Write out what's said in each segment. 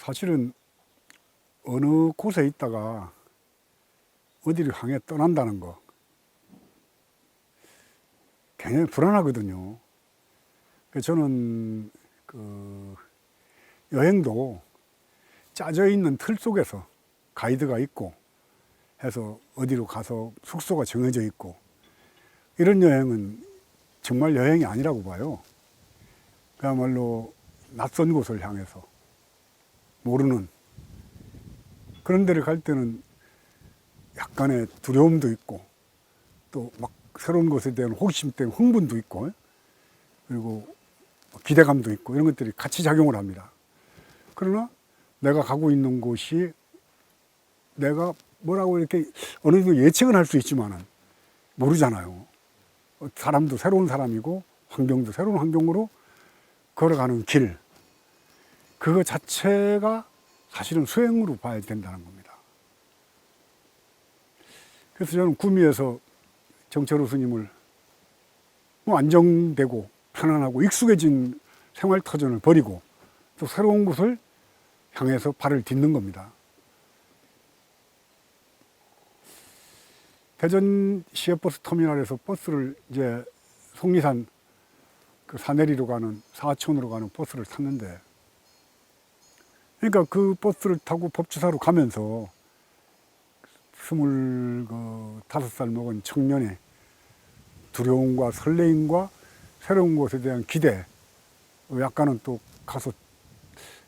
사실은 어느 곳에 있다가 어디를 향해 떠난다는 거 굉장히 불안하거든요. 저는 여행도 짜져 있는 틀 속에서 가이드가 있고 해서 어디로 가서 숙소가 정해져 있고 이런 여행은 정말 여행이 아니라고 봐요. 그야말로 낯선 곳을 향해서 모르는 그런 데를 갈 때는 약간의 두려움도 있고 또 막 새로운 것에 대한 호기심 때문에 흥분도 있고 그리고 기대감도 있고 이런 것들이 같이 작용을 합니다. 그러나 내가 가고 있는 곳이 내가 뭐라고 이렇게 어느 정도 예측은 할 수 있지만은 모르잖아요. 사람도 새로운 사람이고 환경도 새로운 환경으로 걸어가는 길, 그거 자체가 사실은 수행으로 봐야 된다는 겁니다. 그래서 저는 구미에서 정철호 스님을 안정되고 편안하고 익숙해진 생활터전을 버리고 또 새로운 곳을 향해서 발을 딛는 겁니다. 대전 시외버스 터미널에서 버스를 이제 속리산 그 사내리로 가는 사하천으로 가는 버스를 탔는데, 그러니까 그 버스를 타고 법주사로 가면서 25살 먹은 청년의 두려움과 설레임과 새로운 곳에 대한 기대, 약간은 또 가서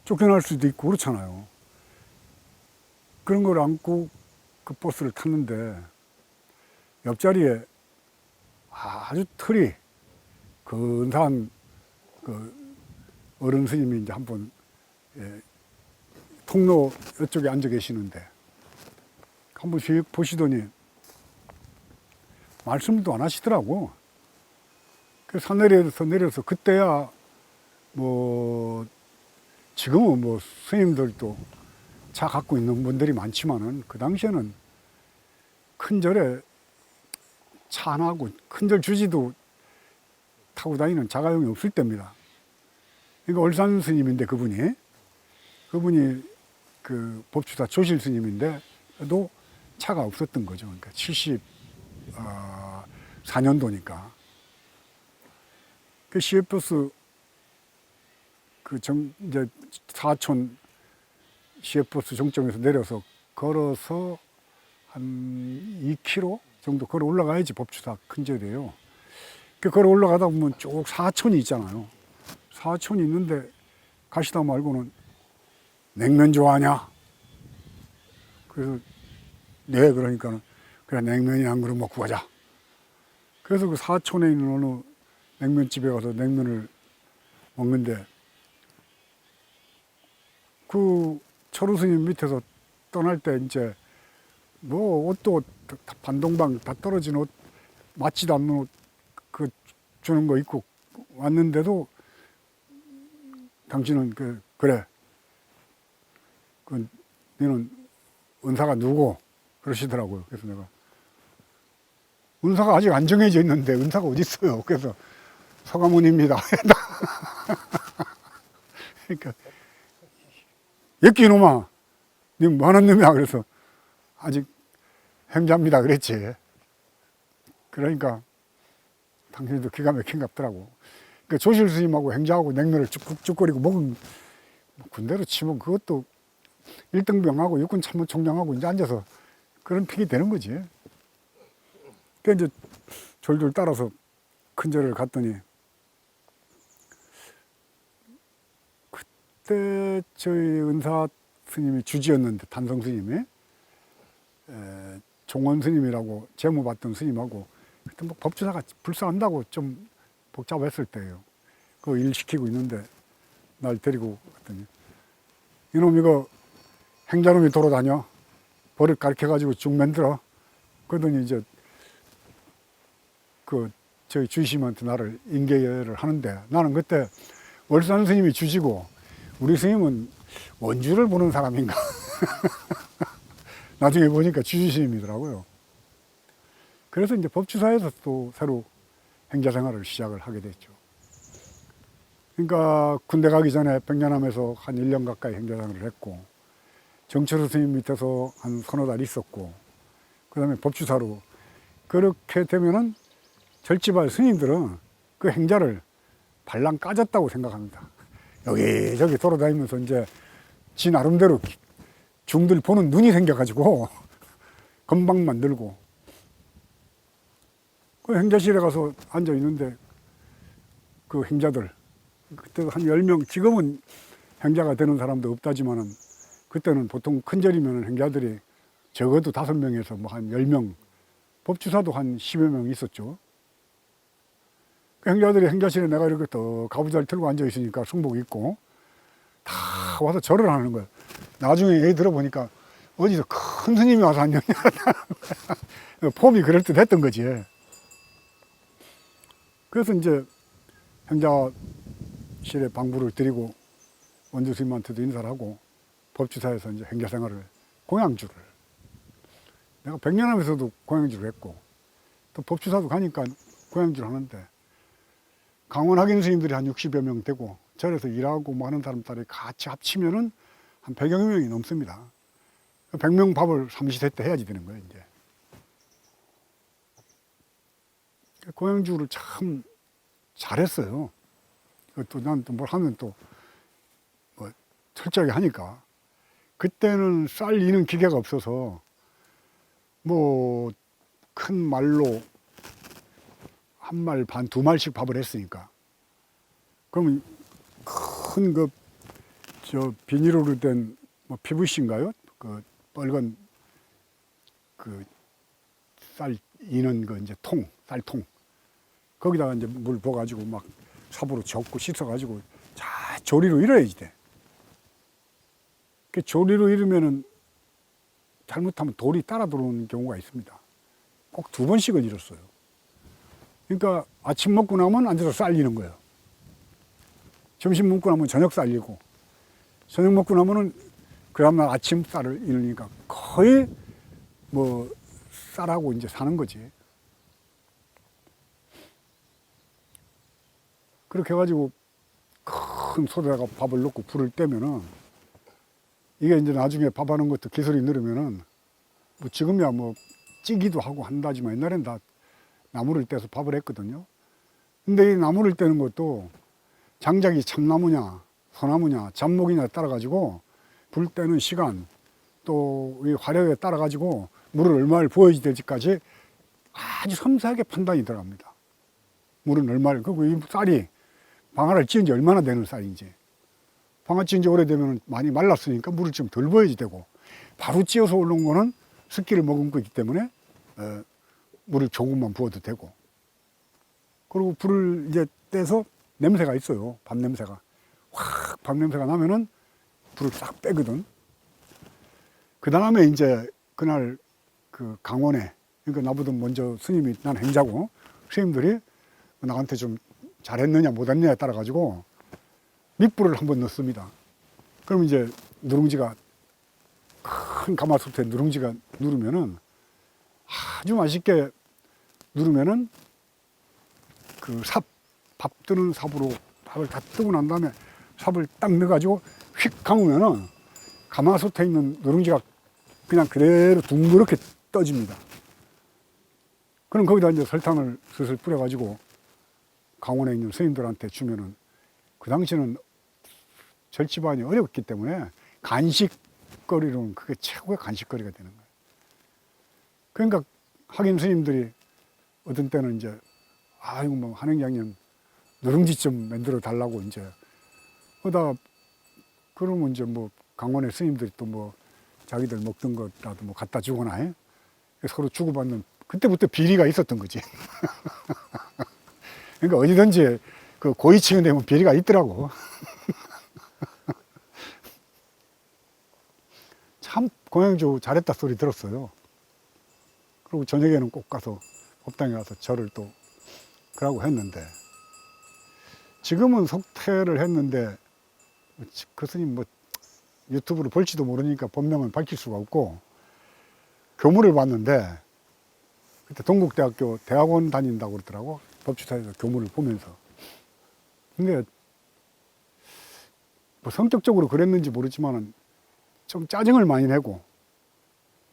쫓겨날 수도 있고 그렇잖아요. 그런 걸 안고 그 버스를 탔는데 옆자리에 아주 털이 근사한 그 어른 스님이 이제 한번 통로 이쪽에 앉아 계시는데 한번 씩 보시더니 말씀도 안 하시더라고. 그래서 산내리에서 내려서 그때야 뭐 지금은 뭐 스님들도 차 갖고 있는 분들이 많지만은 그 당시에는 큰 절에 차 안 하고 큰 절 주지도 타고 다니는 자가용이 없을 때입니다. 그러니까 얼산 스님인데 그분이 그 법주사 조실 스님인데도 차가 없었던 거죠. 그러니까 74년도니까. 그 시외버스 이제 사천 시외버스 정점에서 내려서 걸어서 한 2km 정도 걸어 올라가야지 법주사 큰 절이에요. 그 걸어 올라가다 보면 쭉 사천이 있잖아요. 사천이 있는데 가시다 말고는 냉면 좋아하냐? 그래서 네, 그러니까는 그래 냉면이 한 그릇 먹고 가자. 그래서 그 사천에 있는 어느 냉면집에 가서 냉면을 먹는데 그 철우 스님 밑에서 떠날 때 이제 뭐 옷도 반동방 다 떨어진 옷, 맞지도 않는 옷 그 주는 거 입고 왔는데도 당신은 그래 너는 은사가 누구? 그러시더라고요. 그래서 내가 은사가 아직 안 정해져 있는데 은사가 어디 있어요? 그래서 서가모니입니다. 그러니까 예끼 이놈아, 니 뭐 하는 놈이야? 그래서 아직 행자입니다. 그랬지. 그러니까 당신도 기가 막힌 갑더라고. 그러니까 조실 스님하고 행자하고 냉면을 쭉쭉거리고 먹은 군대로 치면 그것도 1등병하고 육군 참모총장하고 이제 앉아서 그런 픽이 되는 거지. 그러니까 이제 졸졸 따라서 큰 절을 갔더니 그때 저희 은사 스님이 주지였는데 단성 스님이 종원 스님이라고 재무 받던 스님하고 그때 뭐 법주사가 불쌍한다고 좀 복잡했을 때예요. 그 일 시키고 있는데 날 데리고 갔더니 이놈 이거 행자놈이 돌아다녀 버릇 가르쳐가지고 쭉 만들어. 그러더니 이제 저희 주심한테 나를 인계를 하는데 나는 그때 월산 스님이 주지고 우리 스님은 원주를 보는 사람인가. 나중에 보니까 주주스님이더라고요. 그래서 이제 법주사에서 또 새로 행자 생활을 시작을 하게 됐죠. 그러니까 군대 가기 전에 백년함에서 한 1년 가까이 행자생활을 했고, 정철우 스님 밑에서 한 서너 달 있었고, 그 다음에 법주사로. 그렇게 되면은 절지발 스님들은 그 행자를 발랑 까졌다고 생각합니다. 여기저기 돌아다니면서 이제 지 나름대로 중들 보는 눈이 생겨가지고 건방만 늘고, 그 행자실에 가서 앉아 있는데 그 행자들, 그때 한 10명, 지금은 행자가 되는 사람도 없다지만은 그때는 보통 큰 절이면 행자들이 적어도 5명에서 뭐 한 10명, 법주사도 한 10여 명 있었죠. 그 행자들이 행자실에 내가 이렇게 또 가부좌를 틀고 앉아 있으니까 승복 입고 다 와서 절을 하는 거예요. 나중에 얘기 들어보니까 어디서 큰 스님이 와서 앉았냐. 폼이 그럴듯했던 거지. 그래서 이제 행자실에 방부를 드리고 원주 스님한테도 인사를 하고 법주사에서 이제 행자 생활을, 공양주를. 내가 백년함에서도 공양주를 했고, 또 법주사도 가니까 공양주를 하는데, 강원 학인 스님들이 한 60여 명 되고, 절에서 일하고 뭐 하는 사람들이 같이 합치면은 한 100여 명이 넘습니다. 100명 밥을 삼시세 때 해야지 되는 거예요, 이제. 공양주를 참 잘했어요. 또 난 또 뭘 하면 또 뭐 철저하게 하니까. 그때는 쌀 이는 기계가 없어서 뭐 큰 말로 한 말 반, 2말씩 밥을 했으니까. 그러면 큰 비닐로 된 뭐 PVC인가요? 그 빨간 그 쌀 이는 거 이제 쌀통. 거기다가 이제 물 부어가지고 막 삽으로 젓고 씻어가지고 자 조리로 일어야지 돼. 그 조리로 이르면은 잘못하면 돌이 따라 들어오는 경우가 있습니다. 꼭 2번씩을 잃었어요. 그러니까 아침 먹고 나면 앉아서 쌀리는 거예요. 점심 먹고 나면 저녁 쌀리고, 저녁 먹고 나면은 그 다음날 아침 쌀을 잃으니까 거의 뭐 쌀하고 이제 사는 거지. 그렇게 해가지고 큰 솥에다가 밥을 넣고 불을 떼면은, 이게 이제 나중에 밥하는 것도 기술이 늘으면은 뭐 지금이야 뭐 찌기도 하고 한다지만 옛날엔 다 나무를 떼서 밥을 했거든요. 근데 이 나무를 떼는 것도 장작이 참나무냐 소나무냐 잡목이냐 따라 가지고 불 때는 시간, 또 이 화력에 따라 가지고 물을 얼마를 부어야 될지까지 아주 섬세하게 판단이 들어갑니다. 물은 얼마를, 그리고 이 쌀이 방아를 찧은 지 얼마나 되는 쌀인지. 방아 찧은 지 오래되면 많이 말랐으니까 물을 좀 덜 부어야지 되고, 바로 찧어서 올라온 거는 습기를 머금고 있기 때문에 물을 조금만 부어도 되고. 그리고 불을 이제 떼서 냄새가 있어요. 밥 냄새가. 확 밥 냄새가 나면은 불을 싹 빼거든. 그 다음에 이제 그날 그 강원에, 그러니까 나보다 먼저 스님이, 난 행자고, 스님들이 나한테 좀 잘했느냐 못했느냐에 따라 가지고 밑불을 한번 넣습니다. 그럼 이제 누룽지가, 큰 가마솥에 누룽지가 누르면은 아주 맛있게 누르면은 그 밥 뜨는 삽으로 밥을 다 뜨고 난 다음에 삽을 딱 넣어가지고 휙 감으면은 가마솥에 있는 누룽지가 그냥 그대로 둥그렇게 떠집니다. 그럼 거기다 이제 설탕을 슬슬 뿌려가지고 강원에 있는 스님들한테 주면은, 그 당시는 절집안이 어렵기 때문에 간식거리로는 그게 최고의 간식거리가 되는 거예요. 그러니까 학인 스님들이 어떤 때는 이제, 이거 뭐 한행장님 누룽지 좀 만들어 달라고 이제 그러다가, 그러면 이제 뭐 강원의 스님들이 또 뭐 자기들 먹던 거라도 뭐 갖다 주거나 서로 주고받는, 그때부터 비리가 있었던 거지. 그러니까 어디든지 그 고위층이 되면 비리가 있더라고. 참 공양주 잘했다 소리 들었어요. 그리고 저녁에는 꼭 가서 법당에 가서 절을 또 그러고 했는데, 지금은 석퇴를 했는데 그 스님 뭐 유튜브로 볼지도 모르니까 본명은 밝힐 수가 없고, 교무를 봤는데 그때 동국대학교 대학원 다닌다고 그러더라고. 법주사에서 교무를 보면서. 근데 뭐 성격적으로 그랬는지 모르지만은 좀 짜증을 많이 내고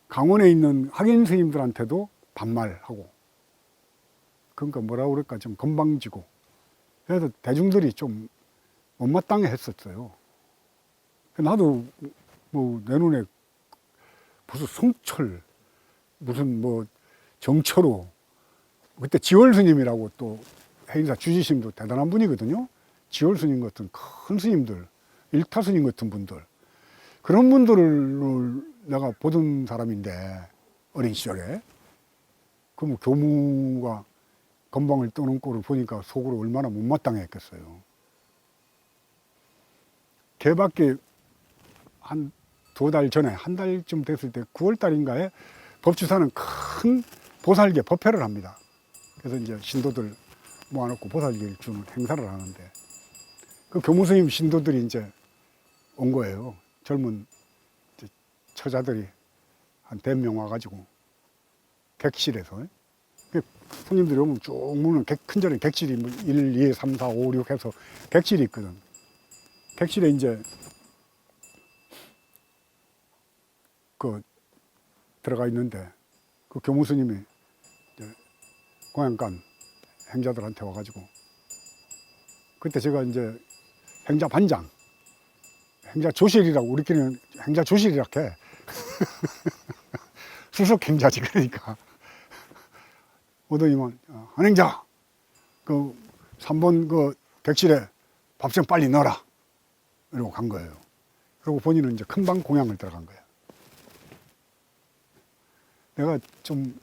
강원에 있는 학인 스님들한테도 반말하고, 그러니까 뭐라 그럴까, 좀 건방지고, 그래서 대중들이 좀 못마땅해 했었어요. 나도 뭐 내 눈에 무슨 성철, 무슨 뭐 정철호, 그때 지월 스님이라고 또 해인사 주지심도 대단한 분이거든요. 지월 스님 같은 큰 스님들, 일타 스님 같은 분들, 그런 분들을 내가 보던 사람인데, 어린 시절에. 그럼 교무가 건방을 떠는 꼴을 보니까 속으로 얼마나 못마땅해 했겠어요. 개밖에 한 2달 전에, 한 달쯤 됐을 때 9월 달인가에 법주사는 큰 보살개 법회를 합니다. 그래서 이제 신도들 모아놓고 보살개를 주는 행사를 하는데, 그 교무스님 신도들이 이제 온 거예요. 젊은 이제 처자들이 한 100명 와가지고 객실에서, 손님들이 오면 쭉 모는 큰 자리, 객실이 뭐 1, 2, 3, 4, 5, 6 해서 객실이 있거든. 객실에 이제 그 들어가 있는데, 그 교무스님이 이제 공양간 행자들한테 와가지고, 그때 제가 이제 행자 반장, 행자 조실이라고, 우리끼리는 행자 조실이라고 해. 수석 행자지, 그러니까. 오더니만, 한 행자, 그 3번 그 객실에 밥 좀 빨리 넣어라. 이러고 간 거예요. 그리고 본인은 이제 큰방 공양을 들어간 거예요. 내가 좀,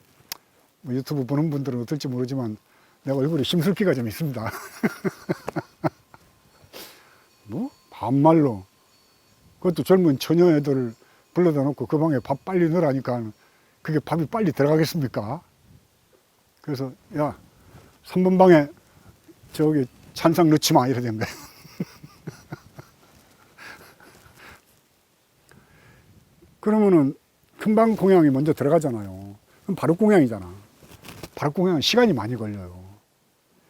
뭐 유튜브 보는 분들은 어떨지 모르지만, 내 얼굴에 심술기가 좀 있습니다. 뭐? 반말로. 그것도 젊은 처녀 애들을 불러다 놓고 그 방에 밥 빨리 넣으라니까 그게 밥이 빨리 들어가겠습니까? 그래서, 야, 3번 방에 저기 찬상 넣지 마. 이러던 거야. 그러면은 큰방 공양이 먼저 들어가잖아요. 그럼 바로 공양이잖아. 바로 공양은 시간이 많이 걸려요.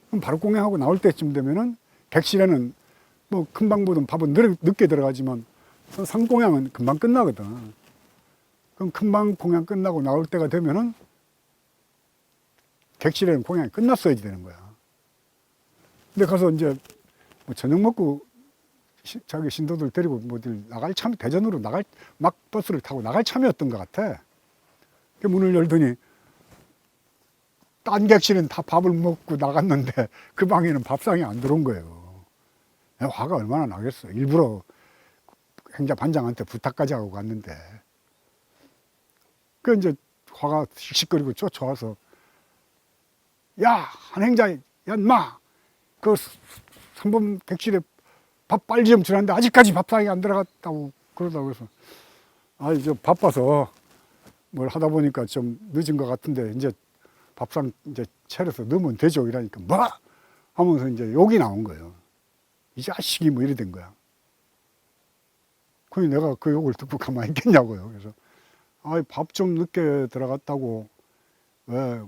그럼 바로 공양하고 나올 때쯤 되면은 객실에는 뭐 큰방보다 밥은 늦게 들어가지만 상공양은 금방 끝나거든. 그럼 큰방 공양 끝나고 나올 때가 되면은 객실에는 공양이 끝났어야 되는 거야. 근데 가서 이제 뭐 저녁 먹고 자기 신도들 데리고 뭐들 나갈 참, 대전으로 막 버스를 타고 나갈 참이었던 것 같아. 문을 열더니 딴 객실은 다 밥을 먹고 나갔는데 그 방에는 밥상이 안 들어온 거예요. 화가 얼마나 나겠어. 일부러 행자 반장한테 부탁까지 하고 갔는데. 그 이제 화가 씩씩거리고 쫓아와서, 야, 한 행자, 야, 인마, 그 3번 객실에 밥 빨리 좀 주라는데 아직까지 밥상이 안 들어갔다고 그러다고 그래서, 아, 이제 바빠서 뭘 하다 보니까 좀 늦은 것 같은데 이제 밥상 이제 차려서 넣으면 되죠. 이러니까 뭐? 하면서 이제 욕이 나온 거예요. 이 자식이 뭐 이래 된 거야. 그니 내가 그 욕을 듣고 가만히 있겠냐고요. 그래서, 아, 밥 좀 늦게 들어갔다고 왜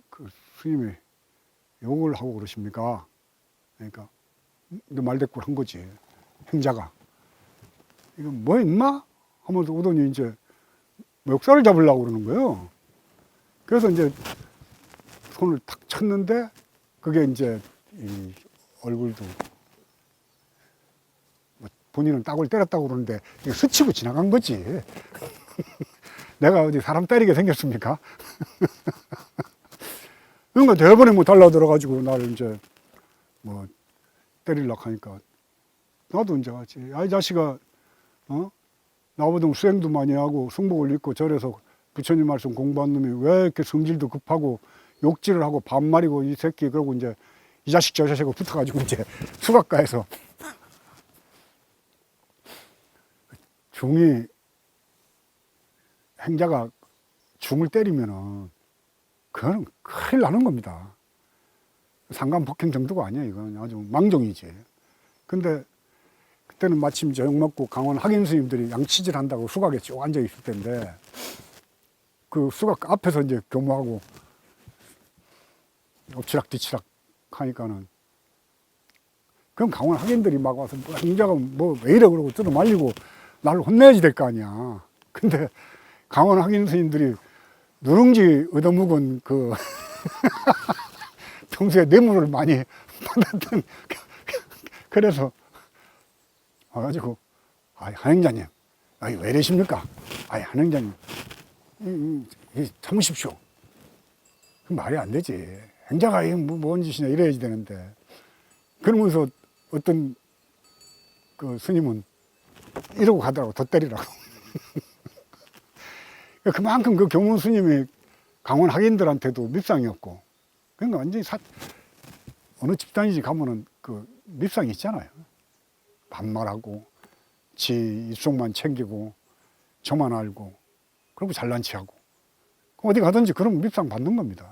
그 스님이 욕을 하고 그러십니까? 그러니까 말대꾸를 한 거지. 행자가. 이거 뭐 임마? 하면서 오더니 이제 멱살을 잡으려고 그러는 거예요. 그래서 이제 손을 탁 쳤는데 그게 이제 이 얼굴도 뭐 본인은 딱을 때렸다고 그러는데 이게 스치고 지나간 거지. 내가 어디 사람 때리게 생겼습니까? 그러니까 대번에 뭐 달라들어가지고 나를 이제 뭐 때리려고 하니까 나도 이제 같이, 야, 이 자식아, 나보다 수행도 많이 하고 승복을 읽고 절에서 부처님 말씀 공부한 놈이 왜 이렇게 성질도 급하고 욕질을 하고 반말이고 이 새끼. 그러고 이제 이 자식 저 자식하고 붙어가지고 이제 수각가에서 중이, 행자가 중을 때리면은 그거는 큰일 나는 겁니다. 상간 폭행 정도가 아니야. 이건 아주 망종이지. 근데 그때는 마침 저녁 먹고 강원 학인 스님들이 양치질 한다고 수각에 쭉 앉아 있을 텐데, 그 수각 앞에서 이제 교무하고 엎치락 뒤치락 하니까는 그럼 강원 학인들이 막 와서 뭐 행자가 뭐 왜 이래 그러고 뜯어 말리고 나를 혼내야지 될 거 아니야. 근데 강원 학인 스님들이 누룽지 얻어먹은 그 평소에 뇌물을 많이 받았던 그래서 와가지고 한행자님 왜 이러십니까? 한행자님 참으십시오. 그 말이 안 되지. 행자가 뭔 짓이냐 이래야지 되는데. 그러면서 어떤 그 스님은 이러고 가더라고. 더 때리라고. 그만큼 그 교문 스님이 강원 학인들한테도 밉상이었고, 그러니까 완전히 어느 집단이지 가면은 그 밉상이 있잖아요. 반말하고, 지 입속만 챙기고, 저만 알고, 그리고 잘난 체하고. 어디 가든지 그런 밉상 받는 겁니다.